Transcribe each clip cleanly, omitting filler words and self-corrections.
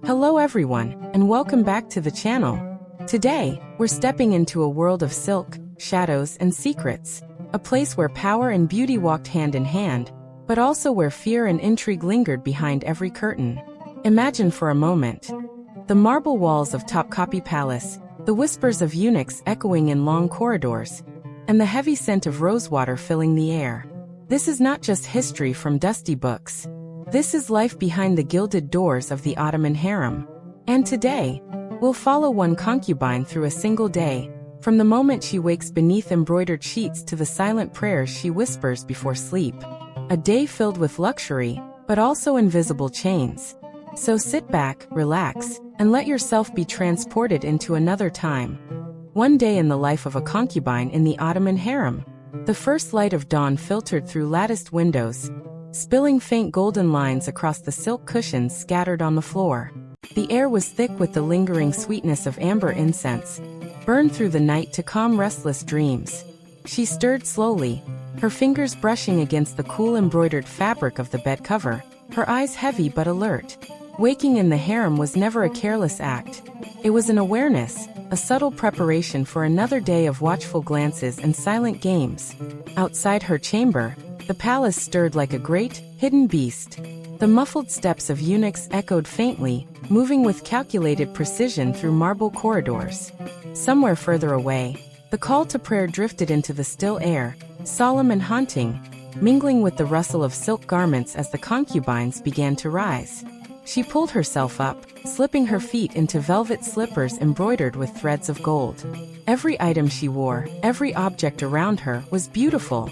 Hello everyone, and welcome back to the channel. Today, we're stepping into a world of silk, shadows, and secrets. A place where power and beauty walked hand in hand, but also where fear and intrigue lingered behind every curtain. Imagine for a moment the marble walls of Topkapi Palace, the whispers of eunuchs echoing in long corridors, and the heavy scent of rosewater filling the air. This is not just history from dusty books. This is life behind the gilded doors of the Ottoman Harem. And today, we'll follow one concubine through a single day, from the moment she wakes beneath embroidered sheets to the silent prayers she whispers before sleep. A day filled with luxury, but also invisible chains. So sit back, relax, and let yourself be transported into another time. One day in the life of a concubine in the Ottoman Harem. The first light of dawn filtered through latticed windows, spilling faint golden lines across the silk cushions scattered on the floor. The air was thick with the lingering sweetness of amber incense, burned through the night to calm restless dreams. She stirred slowly, her fingers brushing against the cool embroidered fabric of the bed cover, her eyes heavy but alert. Waking in the harem was never a careless act. It was an awareness, a subtle preparation for another day of watchful glances and silent games. Outside her chamber, the palace stirred like a great, hidden beast. The muffled steps of eunuchs echoed faintly, moving with calculated precision through marble corridors. Somewhere further away, the call to prayer drifted into the still air, solemn and haunting, mingling with the rustle of silk garments as the concubines began to rise. She pulled herself up, slipping her feet into velvet slippers embroidered with threads of gold. Every item she wore, every object around her, was beautiful.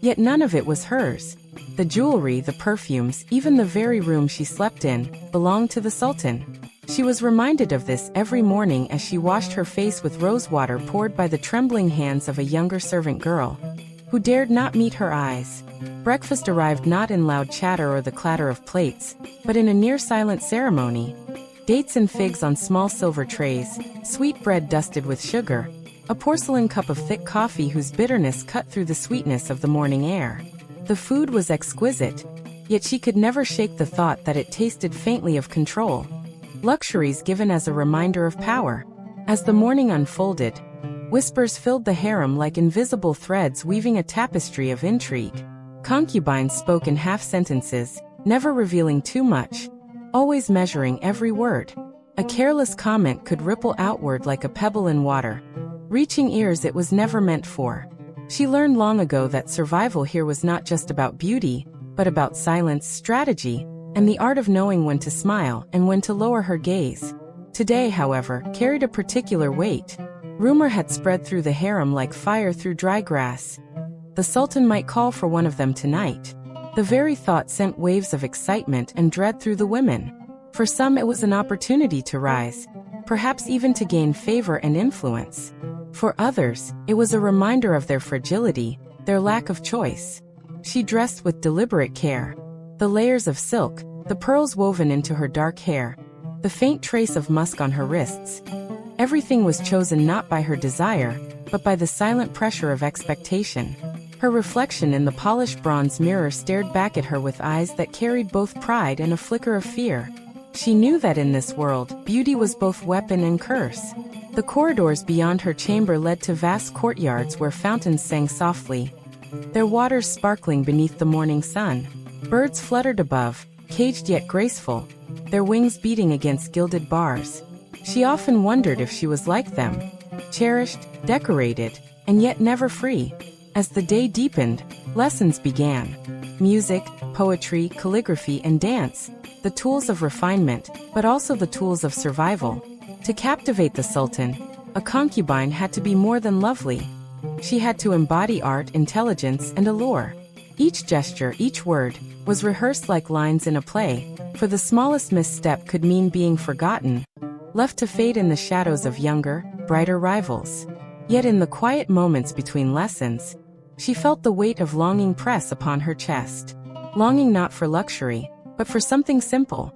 Yet none of it was hers. The jewelry, the perfumes, even the very room she slept in, belonged to the Sultan. She was reminded of this every morning as she washed her face with rosewater poured by the trembling hands of a younger servant girl, who dared not meet her eyes. Breakfast arrived not in loud chatter or the clatter of plates, but in a near-silent ceremony. Dates and figs on small silver trays, sweet bread dusted with sugar, a porcelain cup of thick coffee whose bitterness cut through the sweetness of the morning air. The food was exquisite, yet she could never shake the thought that it tasted faintly of control. Luxuries given as a reminder of power. As the morning unfolded, whispers filled the harem like invisible threads weaving a tapestry of intrigue. Concubines spoke in half-sentences, never revealing too much, always measuring every word. A careless comment could ripple outward like a pebble in water, reaching ears it was never meant for. She learned long ago that survival here was not just about beauty, but about silence, strategy, and the art of knowing when to smile and when to lower her gaze. Today, however, carried a particular weight. Rumor had spread through the harem like fire through dry grass. The Sultan might call for one of them tonight. The very thought sent waves of excitement and dread through the women. For some it was an opportunity to rise, perhaps even to gain favor and influence. For others, it was a reminder of their fragility, their lack of choice. She dressed with deliberate care. The layers of silk, the pearls woven into her dark hair, the faint trace of musk on her wrists. Everything was chosen not by her desire, but by the silent pressure of expectation. Her reflection in the polished bronze mirror stared back at her with eyes that carried both pride and a flicker of fear. She knew that in this world, beauty was both weapon and curse. The corridors beyond her chamber led to vast courtyards where fountains sang softly, their waters sparkling beneath the morning sun. Birds fluttered above, caged yet graceful, their wings beating against gilded bars. She often wondered if she was like them, cherished, decorated, and yet never free. As the day deepened, lessons began. Music, poetry, calligraphy, and dance, the tools of refinement, but also the tools of survival. To captivate the Sultan, a concubine had to be more than lovely. She had to embody art, intelligence, and allure. Each gesture, each word, was rehearsed like lines in a play, for the smallest misstep could mean being forgotten, left to fade in the shadows of younger, brighter rivals. Yet in the quiet moments between lessons, she felt the weight of longing press upon her chest. Longing not for luxury, but for something simple.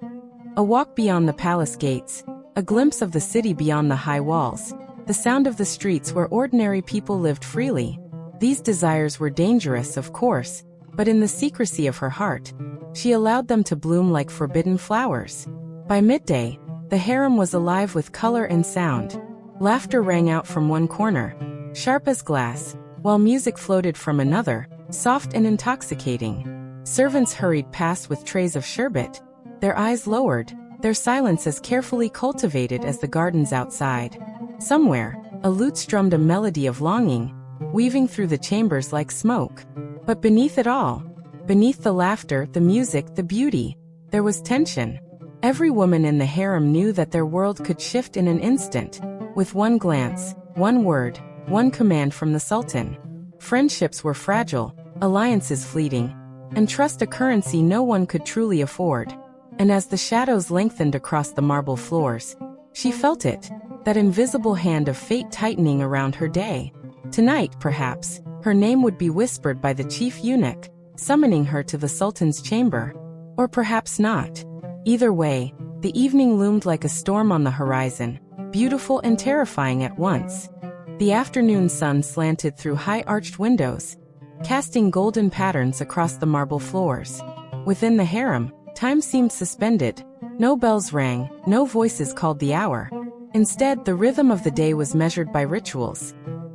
A walk beyond the palace gates, a glimpse of the city beyond the high walls, the sound of the streets where ordinary people lived freely. These desires were dangerous, of course, but in the secrecy of her heart, she allowed them to bloom like forbidden flowers. By midday, The harem was alive with color and sound. Laughter rang out from one corner, sharp as glass, while music floated from another, soft and intoxicating. Servants hurried past with trays of sherbet, their eyes lowered, their silence as carefully cultivated as the gardens outside. Somewhere, a lute strummed a melody of longing, weaving through the chambers like smoke. But beneath it all, beneath the laughter, the music, the beauty, there was tension. Every woman in the harem knew that their world could shift in an instant, with one glance, one word, one command from the sultan. Friendships were fragile, alliances fleeting, and trust a currency no one could truly afford. And as the shadows lengthened across the marble floors, she felt it, that invisible hand of fate tightening around her day. Tonight, perhaps, her name would be whispered by the chief eunuch, summoning her to the sultan's chamber. Or perhaps not. Either way, the evening loomed like a storm on the horizon, beautiful and terrifying at once. The afternoon sun slanted through high-arched windows, casting golden patterns across the marble floors. Within the harem, time seemed suspended. No bells rang, no voices called the hour. Instead, the rhythm of the day was measured by rituals.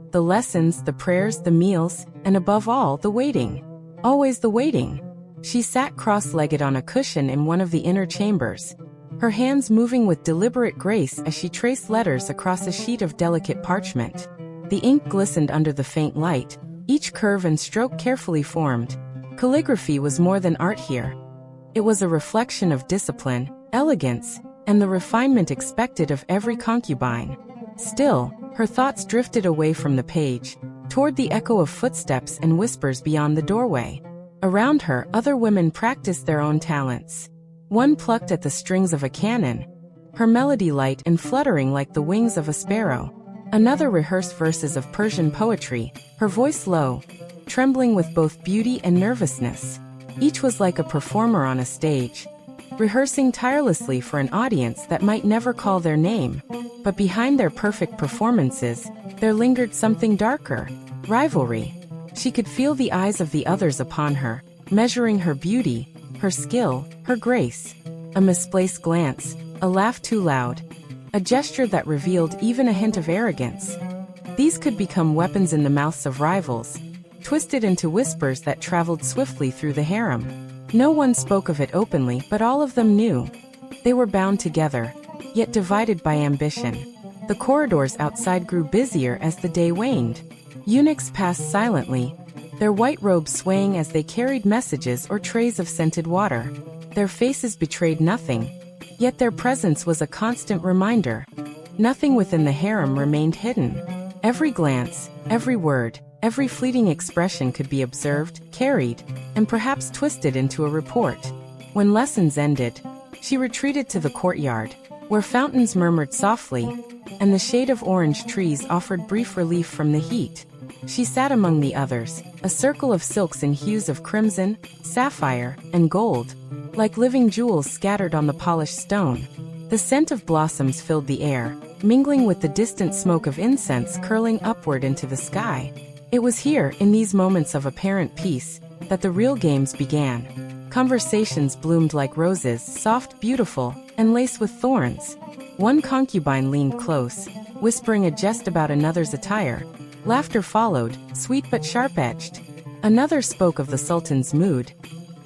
The lessons, the prayers, the meals, and above all, the waiting. Always the waiting. She sat cross-legged on a cushion in one of the inner chambers, her hands moving with deliberate grace as she traced letters across a sheet of delicate parchment. The ink glistened under the faint light, each curve and stroke carefully formed. Calligraphy was more than art here. It was a reflection of discipline, elegance, and the refinement expected of every concubine. Still, her thoughts drifted away from the page, toward the echo of footsteps and whispers beyond the doorway. Around her, other women practiced their own talents. One plucked at the strings of a cannon, her melody light and fluttering like the wings of a sparrow. Another rehearsed verses of Persian poetry, her voice low, trembling with both beauty and nervousness. Each was like a performer on a stage, rehearsing tirelessly for an audience that might never call their name. But behind their perfect performances, there lingered something darker, rivalry. She could feel the eyes of the others upon her, measuring her beauty, her skill, her grace. A misplaced glance, a laugh too loud, a gesture that revealed even a hint of arrogance. These could become weapons in the mouths of rivals, twisted into whispers that traveled swiftly through the harem. No one spoke of it openly, but all of them knew. They were bound together, yet divided by ambition. The corridors outside grew busier as the day waned. Eunuchs passed silently, their white robes swaying as they carried messages or trays of scented water. Their faces betrayed nothing, yet their presence was a constant reminder. Nothing within the harem remained hidden. Every glance, every word, every fleeting expression could be observed, carried, and perhaps twisted into a report. When lessons ended, she retreated to the courtyard, where fountains murmured softly, and the shade of orange trees offered brief relief from the heat. She sat among the others, a circle of silks in hues of crimson, sapphire, and gold, like living jewels scattered on the polished stone. The scent of blossoms filled the air, mingling with the distant smoke of incense curling upward into the sky. It was here, in these moments of apparent peace, that the real games began. Conversations bloomed like roses, soft, beautiful, and laced with thorns. One concubine leaned close, whispering a jest about another's attire. Laughter followed, sweet but sharp-edged. Another spoke of the sultan's mood,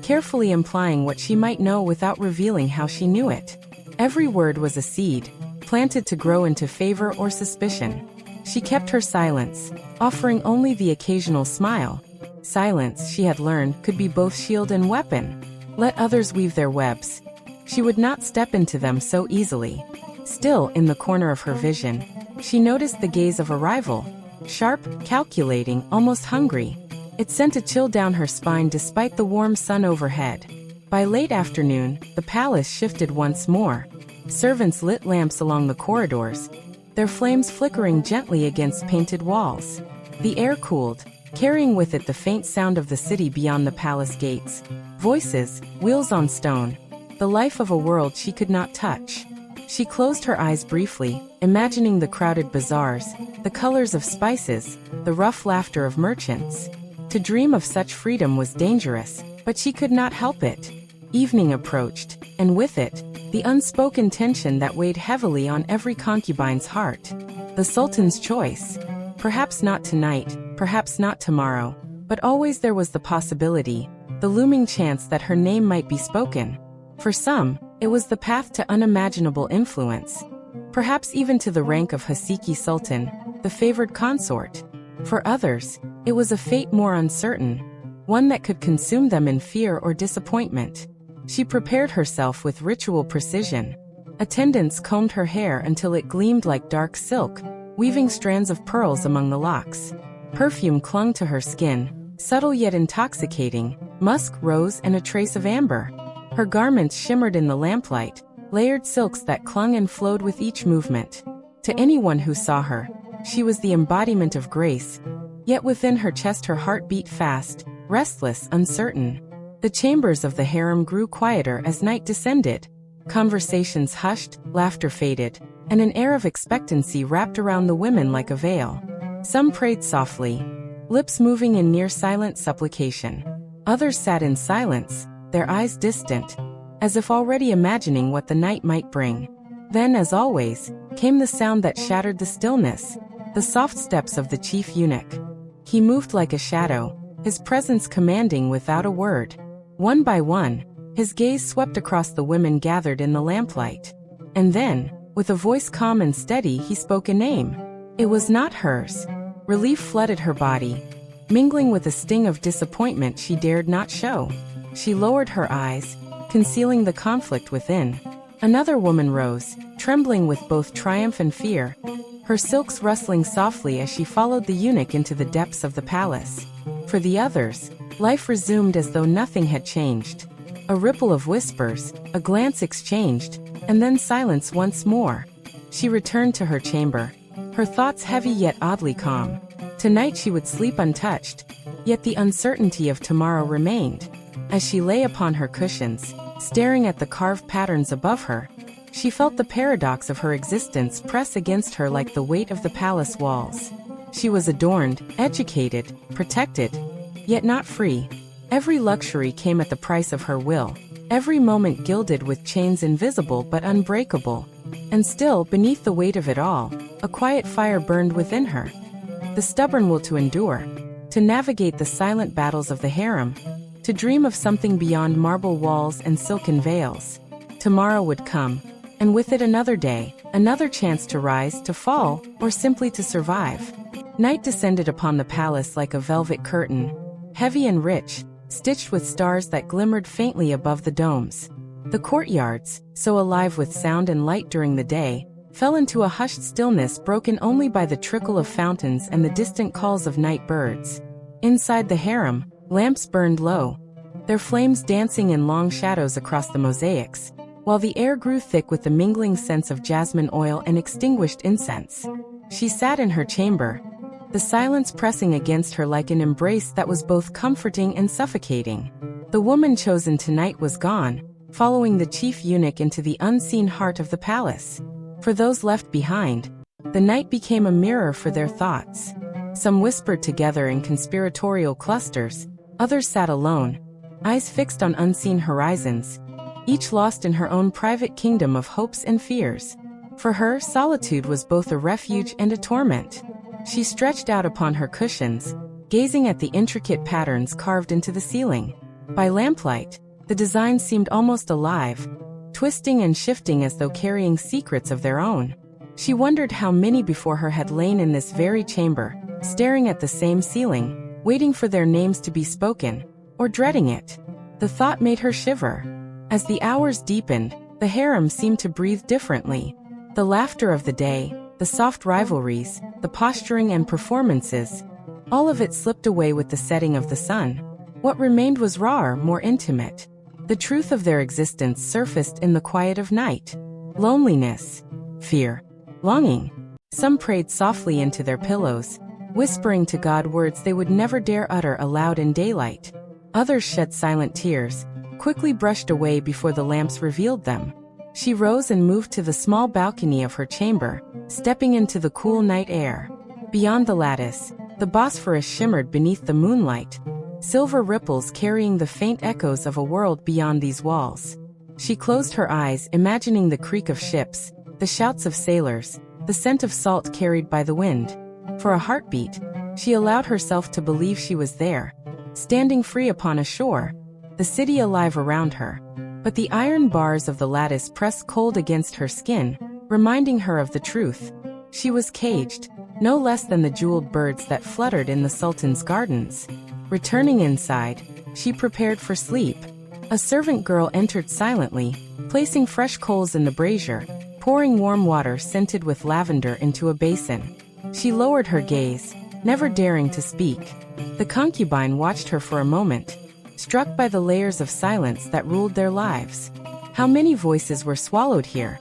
carefully implying what she might know without revealing how she knew it. Every word was a seed, planted to grow into favor or suspicion. She kept her silence, offering only the occasional smile. Silence, she had learned, could be both shield and weapon. Let others weave their webs. She would not step into them so easily. Still, in the corner of her vision, she noticed the gaze of a rival. Sharp, calculating, almost hungry. It sent a chill down her spine despite the warm sun overhead. By late afternoon, the palace shifted once more. Servants lit lamps along the corridors, their flames flickering gently against painted walls. The air cooled, carrying with it the faint sound of the city beyond the palace gates. Voices, wheels on stone, the life of a world she could not touch. She closed her eyes briefly, imagining the crowded bazaars, the colors of spices, the rough laughter of merchants. To dream of such freedom was dangerous, but she could not help it. Evening approached, and with it, the unspoken tension that weighed heavily on every concubine's heart. The Sultan's choice. Perhaps not tonight, perhaps not tomorrow, but always there was the possibility, the looming chance that her name might be spoken. For some, it was the path to unimaginable influence. Perhaps even to the rank of Hasiki Sultan, the favored consort. For others, it was a fate more uncertain, one that could consume them in fear or disappointment. She prepared herself with ritual precision. Attendants combed her hair until it gleamed like dark silk, weaving strands of pearls among the locks. Perfume clung to her skin, subtle yet intoxicating, musk, rose, and a trace of amber. Her garments shimmered in the lamplight, layered silks that clung and flowed with each movement. To anyone who saw her, she was the embodiment of grace, yet within her chest her heart beat fast, restless, uncertain. The chambers of the harem grew quieter as night descended. Conversations hushed, laughter faded, and an air of expectancy wrapped around the women like a veil. Some prayed softly, lips moving in near-silent supplication. Others sat in silence, their eyes distant, as if already imagining what the night might bring. Then, as always, came the sound that shattered the stillness, the soft steps of the chief eunuch. He moved like a shadow, his presence commanding without a word. One by one, his gaze swept across the women gathered in the lamplight. And then, with a voice calm and steady, he spoke a name. It was not hers. Relief flooded her body, mingling with a sting of disappointment she dared not show. She lowered her eyes, concealing the conflict within. Another woman rose, trembling with both triumph and fear, her silks rustling softly as she followed the eunuch into the depths of the palace. For the others, life resumed as though nothing had changed. A ripple of whispers, a glance exchanged, and then silence once more. She returned to her chamber, her thoughts heavy yet oddly calm. Tonight she would sleep untouched, yet the uncertainty of tomorrow remained. As she lay upon her cushions, staring at the carved patterns above her, she felt the paradox of her existence press against her like the weight of the palace walls. She was adorned, educated, protected, yet not free. Every luxury came at the price of her will, every moment gilded with chains invisible but unbreakable. And still, beneath the weight of it all, a quiet fire burned within her. The stubborn will to endure, to navigate the silent battles of the harem, to dream of something beyond marble walls and silken veils. Tomorrow would come, and with it another day, another chance to rise, to fall, or simply to survive. Night descended upon the palace like a velvet curtain, heavy and rich, stitched with stars that glimmered faintly above the domes. The courtyards, so alive with sound and light during the day, fell into a hushed stillness broken only by the trickle of fountains and the distant calls of night birds. Inside the harem, lamps burned low, their flames dancing in long shadows across the mosaics, while the air grew thick with the mingling scents of jasmine oil and extinguished incense. She sat in her chamber, the silence pressing against her like an embrace that was both comforting and suffocating. The woman chosen tonight was gone, following the chief eunuch into the unseen heart of the palace. For those left behind, the night became a mirror for their thoughts. Some whispered together in conspiratorial clusters, others sat alone, eyes fixed on unseen horizons, each lost in her own private kingdom of hopes and fears. For her, solitude was both a refuge and a torment. She stretched out upon her cushions, gazing at the intricate patterns carved into the ceiling. By lamplight, the designs seemed almost alive, twisting and shifting as though carrying secrets of their own. She wondered how many before her had lain in this very chamber, staring at the same ceiling, waiting for their names to be spoken, or dreading it. The thought made her shiver. As the hours deepened, the harem seemed to breathe differently. The laughter of the day, the soft rivalries, the posturing and performances, all of it slipped away with the setting of the sun. What remained was rawer, more intimate. The truth of their existence surfaced in the quiet of night. Loneliness, fear, longing. Some prayed softly into their pillows, whispering to God words they would never dare utter aloud in daylight. Others shed silent tears, quickly brushed away before the lamps revealed them. She rose and moved to the small balcony of her chamber, stepping into the cool night air. Beyond the lattice, the Bosphorus shimmered beneath the moonlight, silver ripples carrying the faint echoes of a world beyond these walls. She closed her eyes, imagining the creak of ships, the shouts of sailors, the scent of salt carried by the wind. For a heartbeat, she allowed herself to believe she was there, standing free upon a shore, the city alive around her. But the iron bars of the lattice pressed cold against her skin, reminding her of the truth. She was caged, no less than the jeweled birds that fluttered in the Sultan's gardens. Returning inside, she prepared for sleep. A servant girl entered silently, placing fresh coals in the brazier, pouring warm water scented with lavender into a basin. She lowered her gaze, never daring to speak. The concubine watched her for a moment, struck by the layers of silence that ruled their lives. How many voices were swallowed here?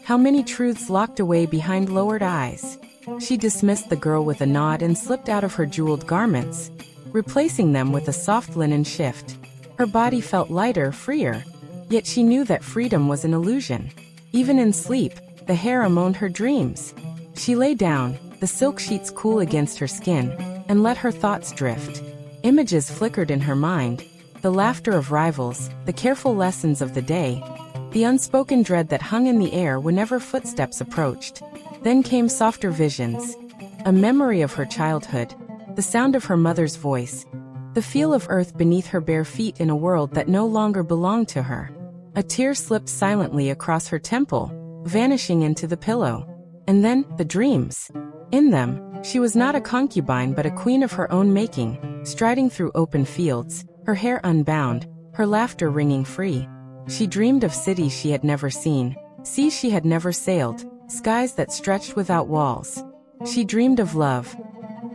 How many truths locked away behind lowered eyes? She dismissed the girl with a nod and slipped out of her jeweled garments, replacing them with a soft linen shift. Her body felt lighter, freer, yet she knew that freedom was an illusion. Even in sleep, the harem owned her dreams. She lay down, the silk sheets cool against her skin, and let her thoughts drift. Images flickered in her mind, the laughter of rivals, the careful lessons of the day, the unspoken dread that hung in the air whenever footsteps approached. Then came softer visions, a memory of her childhood, the sound of her mother's voice, the feel of earth beneath her bare feet in a world that no longer belonged to her. A tear slipped silently across her temple, vanishing into the pillow. And then, the dreams. In them, she was not a concubine but a queen of her own making, striding through open fields, her hair unbound, her laughter ringing free. She dreamed of cities she had never seen, seas she had never sailed, skies that stretched without walls. She dreamed of love.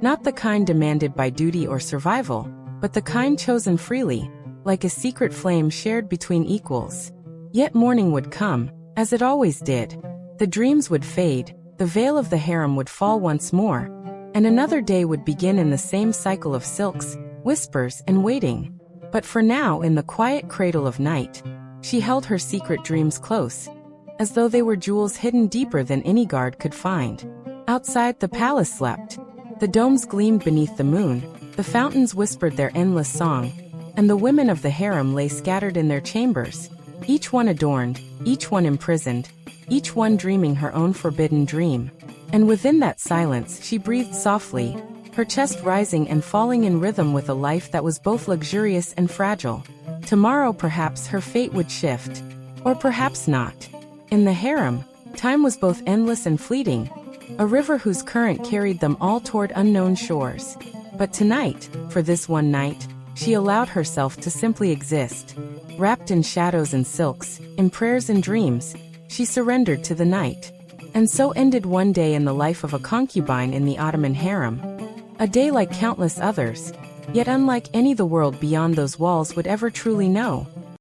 Not the kind demanded by duty or survival, but the kind chosen freely, like a secret flame shared between equals. Yet morning would come, as it always did. The dreams would fade, the veil of the harem would fall once more, and another day would begin in the same cycle of silks, whispers, and waiting. But for now, in the quiet cradle of night, she held her secret dreams close, as though they were jewels hidden deeper than any guard could find. Outside, the palace slept. The domes gleamed beneath the moon, the fountains whispered their endless song, and the women of the harem lay scattered in their chambers, each one adorned, each one imprisoned, each one dreaming her own forbidden dream. And within that silence she breathed softly, her chest rising and falling in rhythm with a life that was both luxurious and fragile. Tomorrow perhaps her fate would shift, or perhaps not. In the harem, time was both endless and fleeting, a river whose current carried them all toward unknown shores. But tonight, for this one night, she allowed herself to simply exist. Wrapped in shadows and silks, in prayers and dreams, she surrendered to the night. And so ended one day in the life of a concubine in the Ottoman harem. A day like countless others, yet unlike any the world beyond those walls would ever truly know.